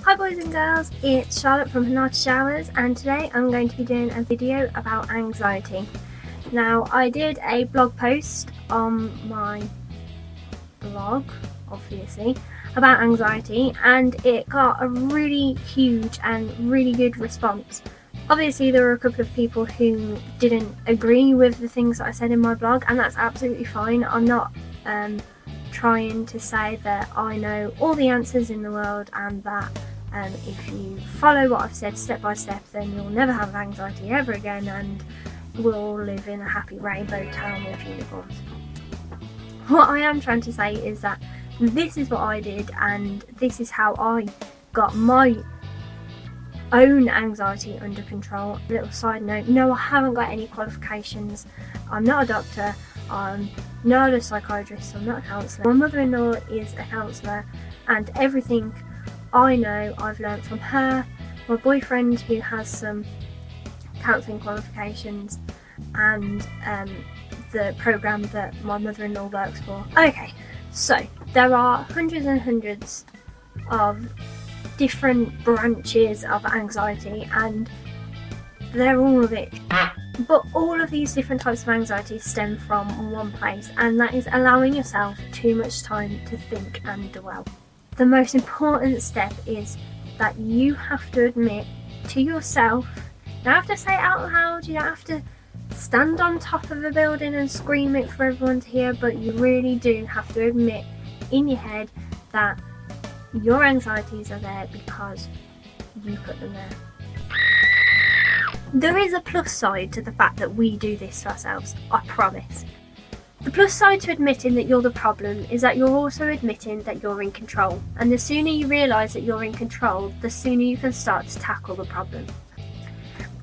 Hi boys and girls, it's Charlotte from Hanata Showers, and today I'm going to be doing a video about anxiety. Now, I did a blog post on my blog, obviously, about anxiety, and it got a really huge and really good response. Obviously there were a couple of people who didn't agree with the things that I said in my blog, and that's absolutely fine. I'm not trying to say that I know all the answers in the world and that if you follow what I've said step by step, then you'll never have anxiety ever again and we'll live in a happy rainbow town with unicorns. What I am trying to say is that this is what I did, and this is how I got my own anxiety under control. Little side note, no, I haven't got any qualifications. I'm not a doctor, I'm not a psychiatrist, I'm not a counsellor. My mother-in-law is a counsellor, and everything I know I've learnt from her, my boyfriend who has some counselling qualifications, and the programme that my mother-in-law works for. Okay, so there are hundreds and hundreds of different branches of anxiety, and they're all of it. But all of these different types of anxiety stem from one place, and that is allowing yourself too much time to think and dwell. The most important step is that you have to admit to yourself, you don't have to say it out loud, you don't have to stand on top of a building and scream it for everyone to hear, but you really do have to admit in your head that your anxieties are there because you put them there. There is a plus side to the fact that we do this to ourselves, I promise. The plus side to admitting that you're the problem is that you're also admitting that you're in control, and the sooner you realise that you're in control, the sooner you can start to tackle the problem.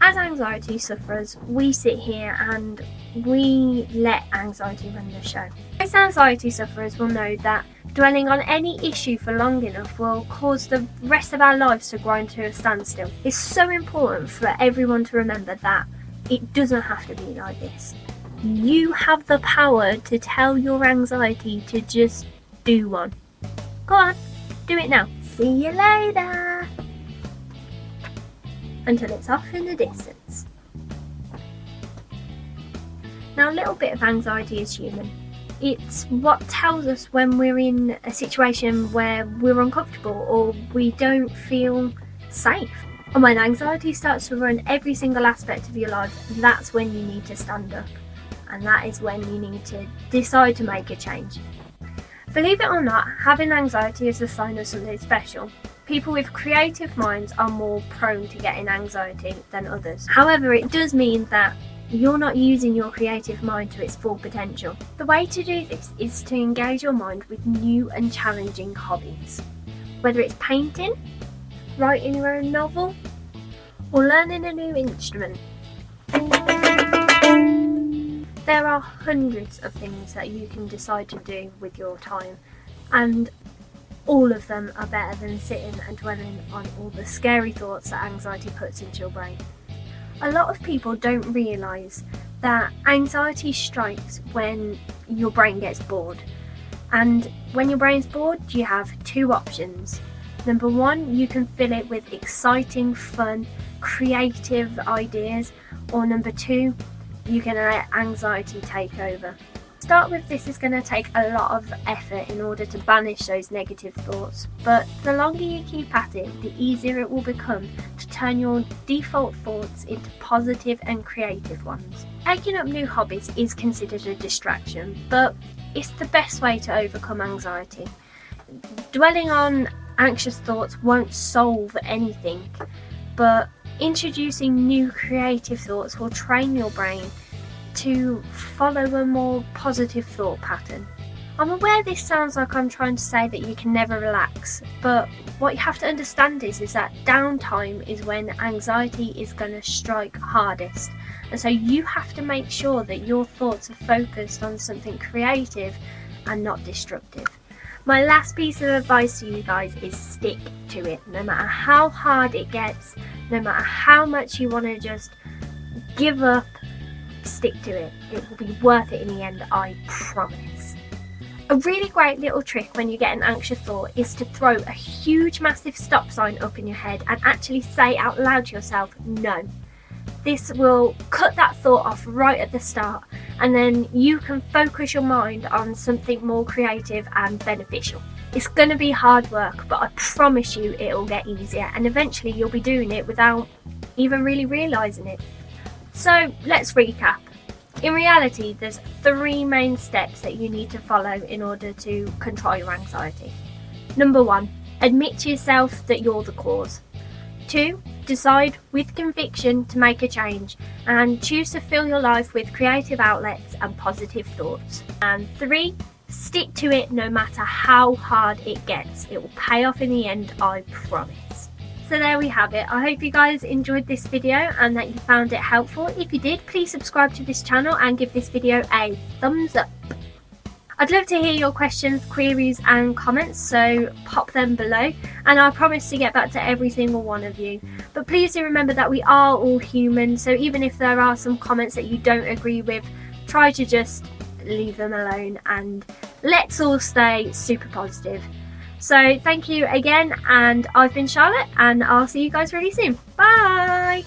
As anxiety sufferers, we sit here and we let anxiety run the show. Most anxiety sufferers will know that dwelling on any issue for long enough will cause the rest of our lives to grind to a standstill. It's so important for everyone to remember that it doesn't have to be like this. You have the power to tell your anxiety to just do one. Go on, do it now. See you later. Until it's off in the distance. Now, a little bit of anxiety is human. It's what tells us when we're in a situation where we're uncomfortable or we don't feel safe. And when anxiety starts to run every single aspect of your life, that's when you need to stand up. And that is when you need to decide to make a change. Believe it or not, having anxiety is a sign of something special. People with creative minds are more prone to getting anxiety than others. However, it does mean that you're not using your creative mind to its full potential. The way to do this is to engage your mind with new and challenging hobbies. Whether it's painting, writing your own novel, or learning a new instrument. There are hundreds of things that you can decide to do with your time, and all of them are better than sitting and dwelling on all the scary thoughts that anxiety puts into your brain. A lot of people don't realise that anxiety strikes when your brain gets bored. And when your brain's bored, you have two options. Number one, you can fill it with exciting, fun, creative ideas, or number two, you can let anxiety take over. To start with, this is going to take a lot of effort in order to banish those negative thoughts, but the longer you keep at it, the easier it will become to turn your default thoughts into positive and creative ones. Taking up new hobbies is considered a distraction, but it's the best way to overcome anxiety. Dwelling on anxious thoughts won't solve anything, but introducing new creative thoughts will train your brain to follow a more positive thought pattern. I'm aware this sounds like I'm trying to say that you can never relax, but what you have to understand is that downtime is when anxiety is going to strike hardest, and so you have to make sure that your thoughts are focused on something creative and not destructive. My last piece of advice to you guys is stick to it. No matter how hard it gets, no matter how much you want to just give up, stick to it. It will be worth it in the end, I promise. A really great little trick when you get an anxious thought is to throw a huge massive stop sign up in your head and actually say out loud to yourself, no. This will cut that thought off right at the start, and then you can focus your mind on something more creative and beneficial. It's going to be hard work, but I promise you it'll get easier, and eventually you'll be doing it without even really realising it. So let's recap. In reality, there's 3 main steps that you need to follow in order to control your anxiety. Number 1, admit to yourself that you're the cause. 2, decide with conviction to make a change and choose to fill your life with creative outlets and positive thoughts. And 3, stick to it no matter how hard it gets. It will pay off in the end, I promise. So there we have it. I hope you guys enjoyed this video and that you found it helpful. If you did, please subscribe to this channel and give this video a thumbs up. I'd love to hear your questions, queries and comments, so pop them below and I promise to get back to every single one of you. But please do remember that we are all human, so even if there are some comments that you don't agree with, try to just leave them alone and let's all stay super positive. So thank you again, and I've been Charlotte and I'll see you guys really soon. Bye!